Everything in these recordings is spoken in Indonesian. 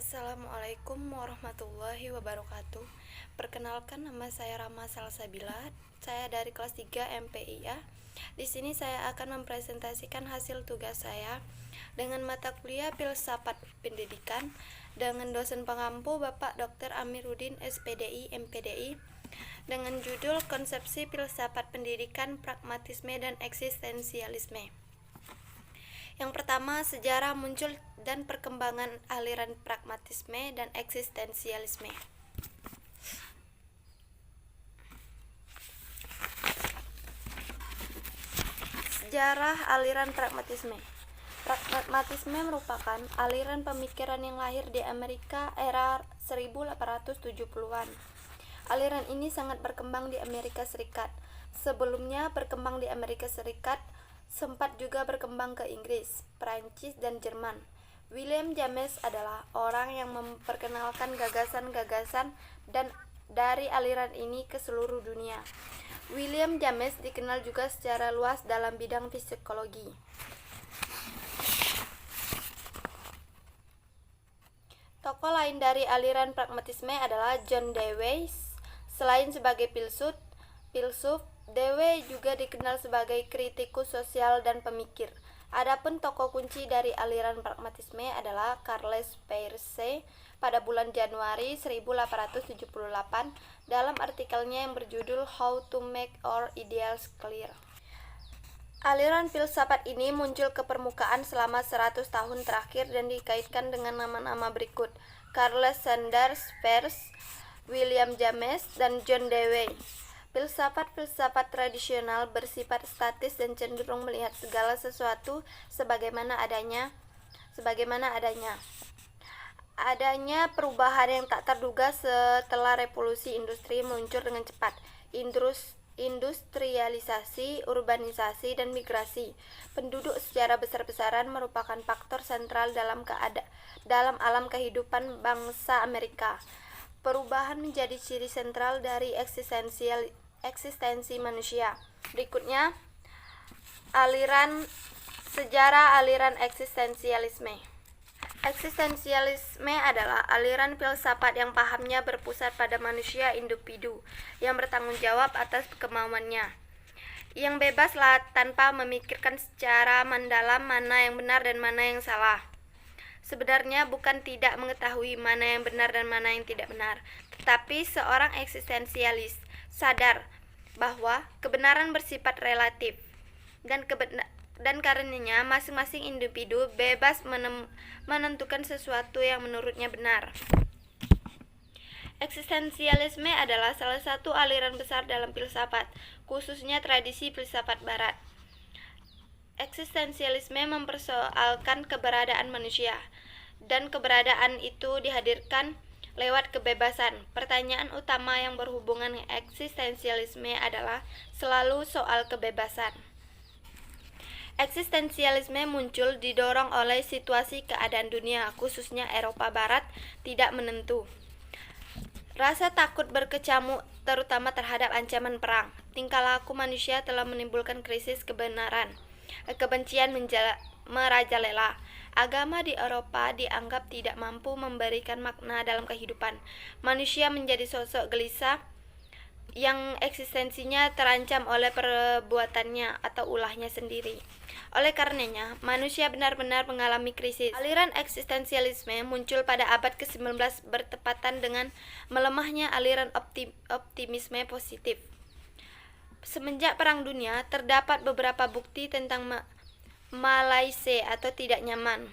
Assalamualaikum warahmatullahi wabarakatuh. Perkenalkan, nama saya Rama Salsabila. Saya dari kelas 3 MPIA. Di sini saya akan mempresentasikan hasil tugas saya dengan mata kuliah Filsafat Pendidikan dengan dosen pengampu Bapak Dr. Amiruddin SPDI MPDI dengan judul Konsepsi Filsafat Pendidikan, Pragmatisme dan Eksistensialisme. Yang pertama, sejarah muncul dan perkembangan aliran pragmatisme dan eksistensialisme. Sejarah aliran pragmatisme. Pragmatisme merupakan aliran pemikiran yang lahir di Amerika era 1870-an. Aliran ini sangat berkembang di Amerika Serikat. Sebelumnya berkembang di Amerika Serikat, sempat juga berkembang ke Inggris, Prancis, dan Jerman. William James adalah orang yang memperkenalkan gagasan-gagasan dan dari aliran ini ke seluruh dunia. William James dikenal juga secara luas dalam bidang psikologi. Tokoh lain dari aliran pragmatisme adalah John Dewey. Selain sebagai filsuf, Dewey juga dikenal sebagai kritikus sosial dan pemikir. Adapun tokoh kunci dari aliran pragmatisme adalah Charles Peirce pada bulan Januari 1878 dalam artikelnya yang berjudul How to Make Our Ideals Clear. Aliran filsafat ini muncul ke permukaan selama 100 tahun terakhir dan dikaitkan dengan nama-nama berikut: Charles Sanders Peirce, William James, dan John Dewey. Filsafat-filsafat tradisional bersifat statis dan cenderung melihat segala sesuatu sebagaimana adanya. Adanya perubahan yang tak terduga setelah revolusi industri muncul dengan cepat. Industrialisasi, urbanisasi, dan migrasi penduduk secara besar-besaran merupakan faktor sentral dalam alam kehidupan bangsa Amerika. Perubahan menjadi ciri sentral dari eksistensi manusia. Berikutnya, sejarah aliran eksistensialisme. Eksistensialisme adalah aliran filsafat yang pahamnya berpusat pada manusia individu yang bertanggung jawab atas kemauannya, yang bebaslah tanpa memikirkan secara mendalam mana yang benar dan mana yang salah. Sebenarnya bukan tidak mengetahui mana yang benar dan mana yang tidak benar, tetapi seorang eksistensialis sadar bahwa kebenaran bersifat relatif dan karenanya masing-masing individu bebas menentukan sesuatu yang menurutnya benar. Eksistensialisme adalah salah satu aliran besar dalam filsafat, khususnya tradisi filsafat barat. Eksistensialisme mempersoalkan keberadaan manusia, dan keberadaan itu dihadirkan lewat kebebasan. Pertanyaan utama yang berhubungan dengan eksistensialisme adalah selalu soal kebebasan. Eksistensialisme muncul didorong oleh situasi keadaan dunia, khususnya Eropa Barat, tidak menentu. Rasa takut berkecamuk terutama terhadap ancaman perang. Tingkah laku manusia telah menimbulkan krisis kebenaran. Kebencian merajalela. Agama di Eropa dianggap tidak mampu memberikan makna dalam kehidupan. Manusia menjadi sosok gelisah yang eksistensinya terancam oleh perbuatannya atau ulahnya sendiri. Oleh karenanya, manusia benar-benar mengalami krisis. Aliran eksistensialisme muncul pada abad ke-19 bertepatan dengan melemahnya aliran optimisme positif. Semenjak Perang Dunia, terdapat beberapa bukti tentang malaise atau tidak nyaman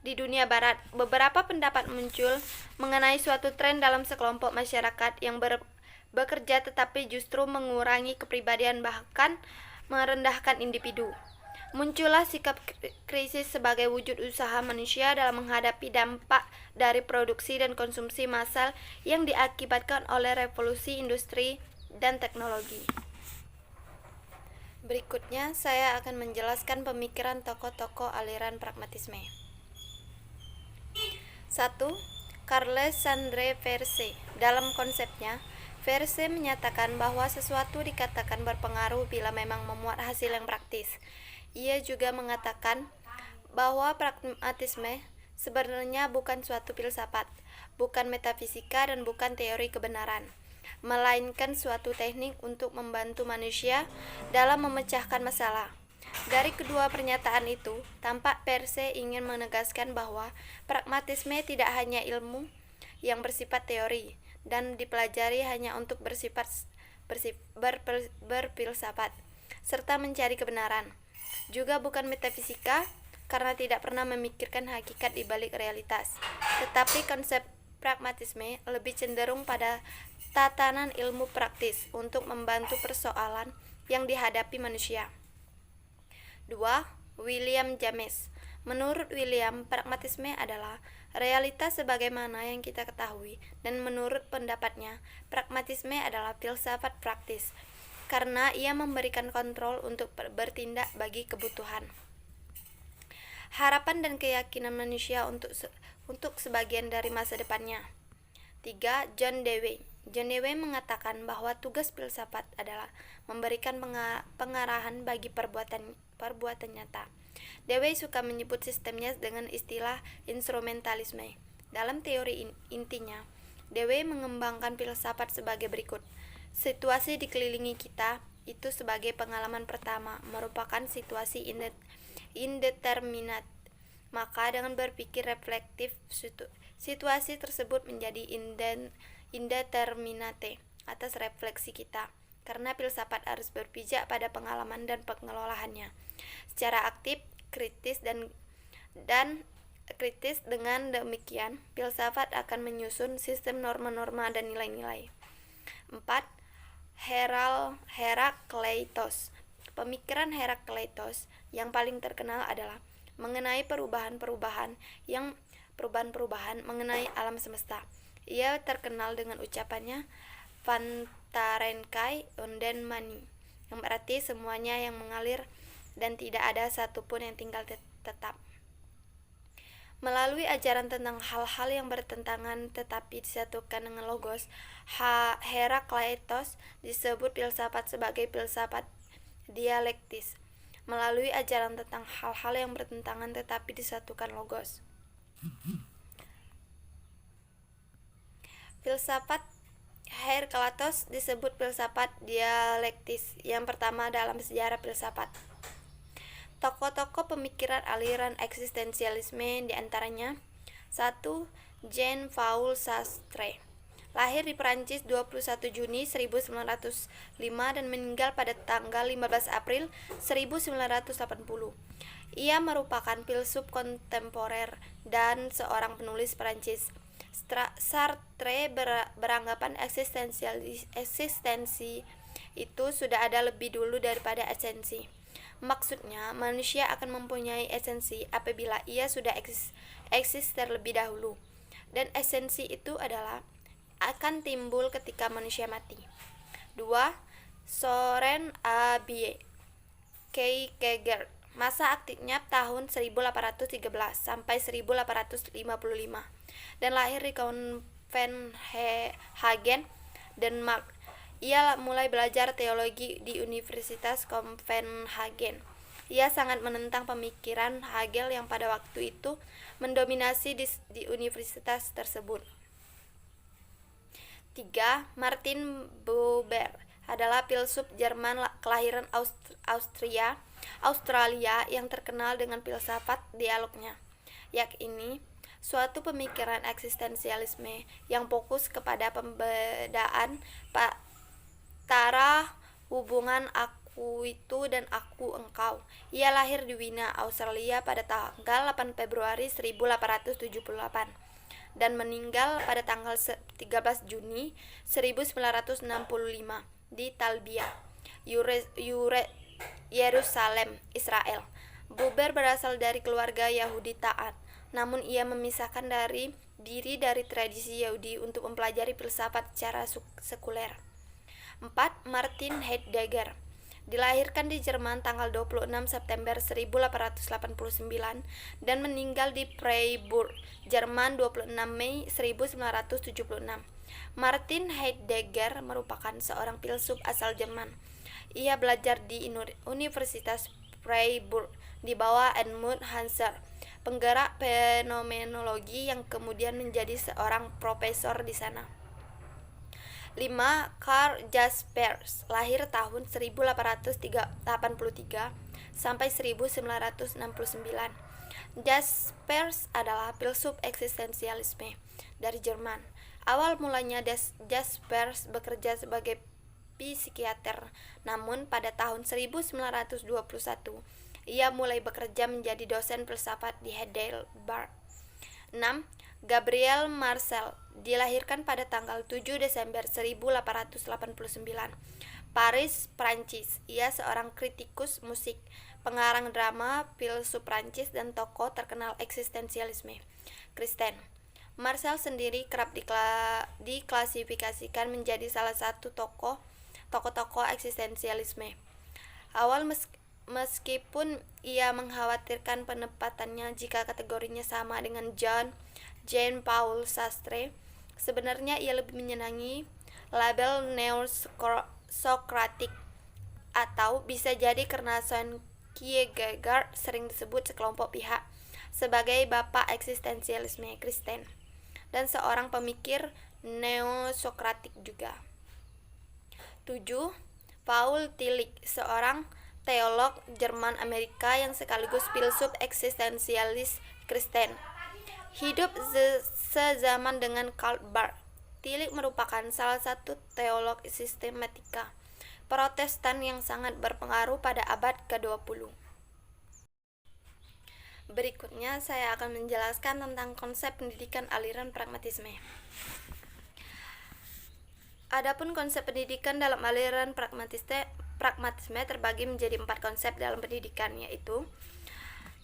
di dunia barat. Beberapa pendapat muncul mengenai suatu tren dalam sekelompok masyarakat yang bekerja tetapi justru mengurangi kepribadian bahkan merendahkan individu. Muncullah sikap krisis sebagai wujud usaha manusia dalam menghadapi dampak dari produksi dan konsumsi massal yang diakibatkan oleh revolusi industri dan teknologi. Berikutnya, saya akan menjelaskan pemikiran tokoh-tokoh aliran pragmatisme. 1. Charles Sanders Peirce. Dalam konsepnya, Peirce menyatakan bahwa sesuatu dikatakan berpengaruh bila memang memuat hasil yang praktis. Ia juga mengatakan bahwa pragmatisme sebenarnya bukan suatu filsafat, bukan metafisika dan bukan teori kebenaran, melainkan suatu teknik untuk membantu manusia dalam memecahkan masalah. Dari kedua pernyataan itu, tampak Peirce ingin menegaskan bahwa pragmatisme tidak hanya ilmu yang bersifat teori dan dipelajari hanya untuk berfilsafat serta mencari kebenaran. Juga bukan metafisika karena tidak pernah memikirkan hakikat di balik realitas. Tetapi konsep pragmatisme lebih cenderung pada tatanan ilmu praktis untuk membantu persoalan yang dihadapi manusia. 2. William James. Menurut William, pragmatisme adalah realitas sebagaimana yang kita ketahui, dan menurut pendapatnya, pragmatisme adalah filsafat praktis karena ia memberikan kontrol untuk bertindak bagi kebutuhan, harapan dan keyakinan manusia untuk sebagian dari masa depannya. 3. John Dewey. John Dewey mengatakan bahwa tugas filsafat adalah memberikan pengarahan bagi perbuatan nyata. Dewey suka menyebut sistemnya dengan istilah instrumentalisme. Dalam teori intinya, Dewey mengembangkan filsafat sebagai berikut. Situasi dikelilingi kita itu sebagai pengalaman pertama merupakan situasi indeterminat. Maka dengan berpikir reflektif, situasi tersebut menjadi indeterminate atas refleksi kita, karena filsafat harus berpijak pada pengalaman dan pengelolaannya secara aktif, kritis dengan demikian, filsafat akan menyusun sistem norma-norma dan nilai-nilai. 4. Herakleitos. Pemikiran Herakleitos yang paling terkenal adalah mengenai perubahan-perubahan mengenai alam semesta. Ia terkenal dengan ucapannya Pantarenkai onden mani, yang berarti semuanya yang mengalir dan tidak ada satupun yang tinggal tetap. Melalui ajaran tentang hal-hal yang bertentangan tetapi disatukan dengan logos, Herakleitos disebut filsafat sebagai filsafat dialektis. Melalui ajaran tentang hal-hal yang bertentangan tetapi disatukan logos, filsafat Herakleitos disebut filsafat dialektis yang pertama dalam sejarah filsafat. Tokoh-tokoh pemikiran aliran eksistensialisme diantaranya 1. Jean-Paul Sartre. Lahir di Perancis 21 Juni 1905 dan meninggal pada tanggal 15 April 1980. Ia merupakan filsuf kontemporer dan seorang penulis Perancis. Sartre beranggapan eksistensi itu sudah ada lebih dulu daripada esensi. Maksudnya, manusia akan mempunyai esensi apabila ia sudah eksis terlebih dahulu, dan esensi itu akan timbul ketika manusia mati. 2. Soren Abiy Kierkegaard. Masa aktifnya tahun 1813 sampai 1855 dan lahir di Copenhagen, Denmark. Ia mulai belajar teologi di Universitas Copenhagen. Ia sangat menentang pemikiran Hegel yang pada waktu itu mendominasi di universitas tersebut. 3. Martin Buber adalah filsuf Jerman kelahiran Australia yang terkenal dengan filsafat dialognya, yakni suatu pemikiran eksistensialisme yang fokus kepada pembedaan antara hubungan aku itu dan aku engkau. Ia lahir di Wina, Australia pada tanggal 8 Februari 1878 dan meninggal pada tanggal 13 Juni 1965 di Talbia, Yerusalem, Israel. Buber berasal dari keluarga Yahudi taat, namun ia memisahkan diri dari tradisi Yahudi untuk mempelajari filsafat secara sekuler. 4. Martin Heidegger. Dilahirkan di Jerman tanggal 26 September 1889 dan meninggal di Freiburg, Jerman 26 Mei 1976. Martin Heidegger merupakan seorang filsuf asal Jerman. Ia belajar di Universitas Freiburg di bawah Edmund Husserl, penggerak fenomenologi yang kemudian menjadi seorang profesor di sana. 5. Karl Jaspers, lahir tahun 1883 sampai 1969. Jaspers adalah filsuf eksistensialisme dari Jerman. Awal mulanya Jaspers bekerja sebagai psikiater, namun pada tahun 1921 ia mulai bekerja menjadi dosen filsafat di Heidelberg. 6. Gabriel Marcel, dilahirkan pada tanggal 7 Desember 1889, Paris, Prancis. Ia seorang kritikus musik, pengarang drama, filsuf Prancis, dan tokoh terkenal eksistensialisme Kristen. Marcel sendiri kerap diklasifikasikan menjadi salah satu tokoh-tokoh eksistensialisme. Meskipun ia mengkhawatirkan penempatannya jika kategorinya sama dengan Jean-Paul Sartre, sebenarnya ia lebih menyenangi label neo-Sokratik, atau bisa jadi karena Søren Kierkegaard sering disebut sekelompok pihak sebagai bapak eksistensialisme Kristen dan seorang pemikir neo-Sokratik juga. 7. Paul Tillich, seorang teolog Jerman Amerika yang sekaligus filsuf eksistensialis Kristen. Hidup sezaman dengan Karl Barth. Tillich merupakan salah satu teolog sistematika Protestan yang sangat berpengaruh pada abad ke-20. Berikutnya saya akan menjelaskan tentang konsep pendidikan aliran pragmatisme. Adapun konsep pendidikan dalam aliran pragmatisme terbagi menjadi 4 konsep dalam pendidikan, yaitu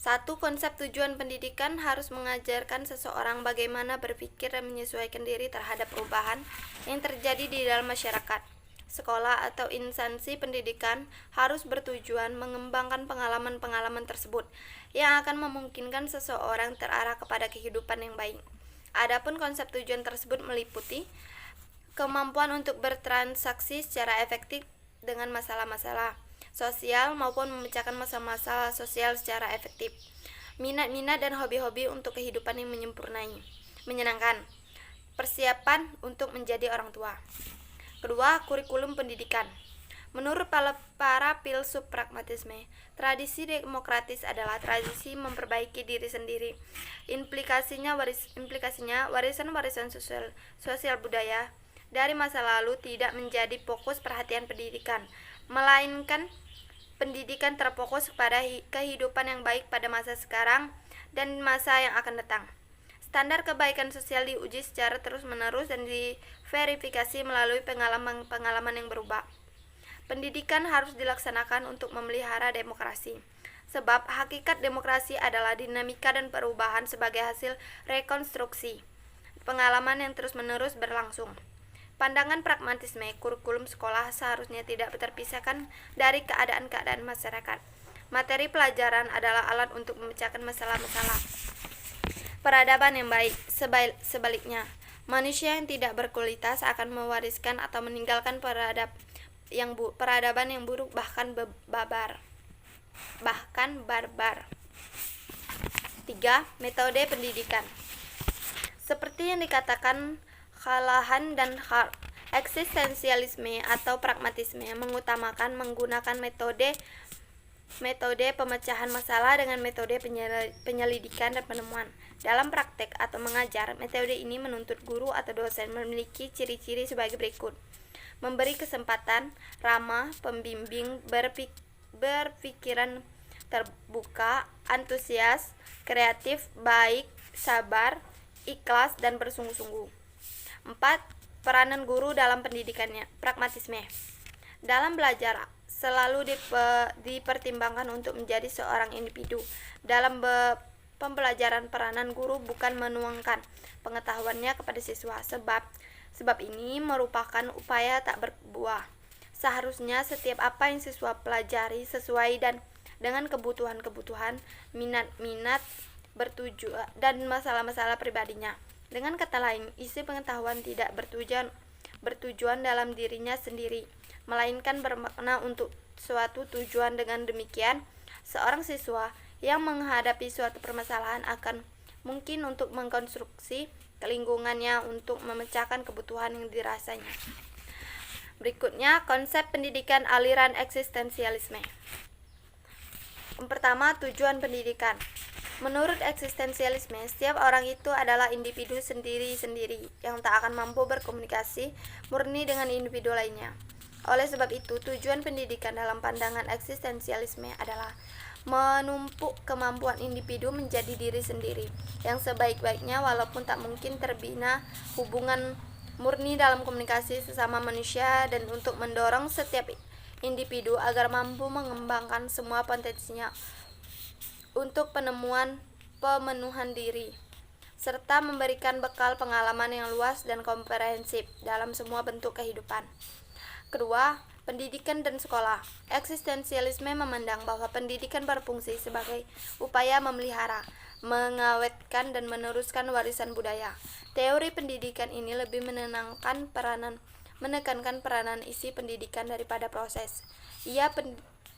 1. Konsep tujuan pendidikan harus mengajarkan seseorang bagaimana berpikir dan menyesuaikan diri terhadap perubahan yang terjadi di dalam masyarakat. Sekolah atau instansi pendidikan harus bertujuan mengembangkan pengalaman-pengalaman tersebut yang akan memungkinkan seseorang terarah kepada kehidupan yang baik. Adapun konsep tujuan tersebut meliputi kemampuan untuk bertransaksi secara efektif dengan masalah-masalah sosial maupun memecahkan masalah-masalah sosial secara efektif, minat-minat dan hobi-hobi untuk kehidupan yang menyenangkan, persiapan untuk menjadi orang tua. Kedua, kurikulum pendidikan. Menurut para filsuf pragmatisme, tradisi demokratis adalah tradisi memperbaiki diri sendiri. Implikasinya warisan-warisan sosial budaya dari masa lalu tidak menjadi fokus perhatian pendidikan, melainkan pendidikan terfokus pada kehidupan yang baik pada masa sekarang dan masa yang akan datang. Standar kebaikan sosial diuji secara terus-menerus dan diverifikasi melalui pengalaman-pengalaman yang berubah. Pendidikan harus dilaksanakan untuk memelihara demokrasi, sebab hakikat demokrasi adalah dinamika dan perubahan sebagai hasil rekonstruksi pengalaman yang terus-menerus berlangsung. Pandangan pragmatisme, kurikulum sekolah seharusnya tidak terpisahkan dari keadaan-keadaan masyarakat. Materi pelajaran adalah alat untuk memecahkan masalah-masalah peradaban yang baik. Sebaliknya, manusia yang tidak berkualitas akan mewariskan atau meninggalkan peradaban yang buruk, bahkan barbar. 3. Metode pendidikan. Seperti yang dikatakan Callahan dan Hart, eksistensialisme atau pragmatisme mengutamakan menggunakan metode pemecahan masalah dengan metode penyelidikan dan penemuan. Dalam praktek atau mengajar, metode ini menuntut guru atau dosen memiliki ciri-ciri sebagai berikut: memberi kesempatan, ramah, pembimbing, berpikiran terbuka, antusias, kreatif, baik, sabar, ikhlas, dan bersungguh-sungguh. 4. Peranan guru dalam pendidikannya. Pragmatisme dalam belajar selalu dipertimbangkan untuk menjadi seorang individu. Dalam pembelajaran, peranan guru bukan menuangkan pengetahuannya kepada siswa, sebab ini merupakan upaya tak berbuah. Seharusnya setiap apa yang siswa pelajari sesuai dengan kebutuhan-kebutuhan, minat-minat, bertujuan dan masalah-masalah pribadinya. Dengan kata lain, isi pengetahuan tidak bertujuan dalam dirinya sendiri, melainkan bermakna untuk suatu tujuan. Dengan demikian, seorang siswa yang menghadapi suatu permasalahan akan mungkin untuk mengkonstruksi lingkungannya untuk memecahkan kebutuhan yang dirasanya. Berikutnya, konsep pendidikan aliran eksistensialisme. Yang pertama, tujuan pendidikan. Menurut eksistensialisme, setiap orang itu adalah individu sendiri-sendiri yang tak akan mampu berkomunikasi murni dengan individu lainnya. Oleh sebab itu, tujuan pendidikan dalam pandangan eksistensialisme adalah menumpuk kemampuan individu menjadi diri sendiri yang sebaik-baiknya walaupun tak mungkin terbina hubungan murni dalam komunikasi sesama manusia, dan untuk mendorong setiap individu agar mampu mengembangkan semua potensinya untuk pemenuhan diri, serta memberikan bekal pengalaman yang luas dan komprehensif dalam semua bentuk kehidupan. Kedua, pendidikan dan sekolah. Eksistensialisme memandang bahwa pendidikan berfungsi sebagai upaya memelihara, mengawetkan, dan meneruskan warisan budaya. Teori pendidikan ini lebih menekankan peranan isi pendidikan daripada proses.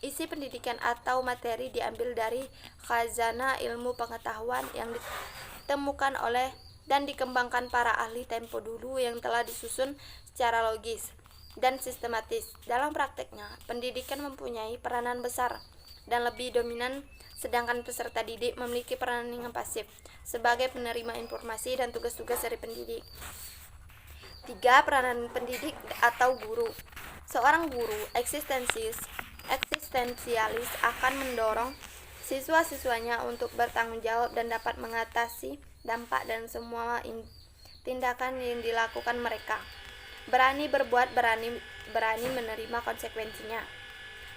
Isi pendidikan atau materi diambil dari khazanah ilmu pengetahuan yang ditemukan oleh dan dikembangkan para ahli tempo dulu yang telah disusun secara logis dan sistematis. Dalam prakteknya, pendidikan mempunyai peranan besar dan lebih dominan, sedangkan peserta didik memiliki peranan yang pasif sebagai penerima informasi dan tugas-tugas dari pendidik. 3. Peranan pendidik atau guru. Seorang guru eksistensialis akan mendorong siswa-siswanya untuk bertanggung jawab dan dapat mengatasi dampak dan semua tindakan yang dilakukan mereka. Berani berbuat, berani menerima konsekuensinya.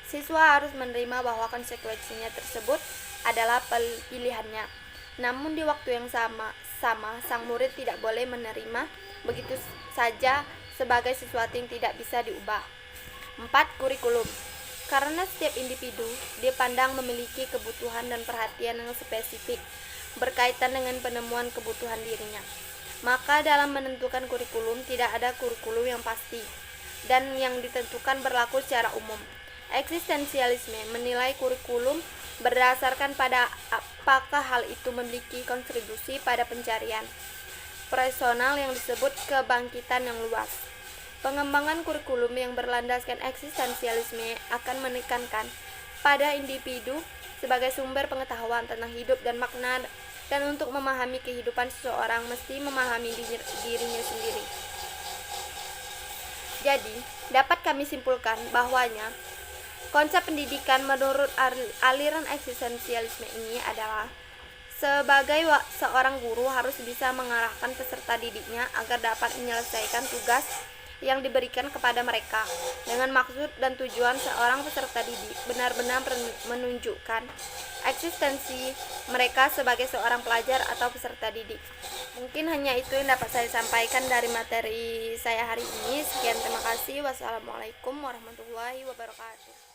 Siswa harus menerima bahwa konsekuensinya tersebut adalah pilihannya. Namun di waktu yang sama sang murid tidak boleh menerima begitu saja sebagai sesuatu yang tidak bisa diubah. 4. Kurikulum. Karena setiap individu dipandang memiliki kebutuhan dan perhatian yang spesifik berkaitan dengan penemuan kebutuhan dirinya, maka dalam menentukan kurikulum tidak ada kurikulum yang pasti dan yang ditentukan berlaku secara umum. Eksistensialisme menilai kurikulum berdasarkan pada apakah hal itu memiliki kontribusi pada pencarian personal yang disebut kebangkitan yang luas. Pengembangan kurikulum yang berlandaskan eksistensialisme akan menekankan pada individu sebagai sumber pengetahuan tentang hidup dan makna, dan untuk memahami kehidupan seseorang mesti memahami dirinya sendiri. Jadi, dapat kami simpulkan bahwanya konsep pendidikan menurut aliran eksistensialisme ini adalah sebagai seorang guru harus bisa mengarahkan peserta didiknya agar dapat menyelesaikan tugas yang diberikan kepada mereka dengan maksud dan tujuan seorang peserta didik benar-benar menunjukkan eksistensi mereka sebagai seorang pelajar atau peserta didik. Mungkin hanya itu yang dapat saya sampaikan dari materi saya hari ini. Sekian, terima kasih. Wassalamualaikum warahmatullahi wabarakatuh.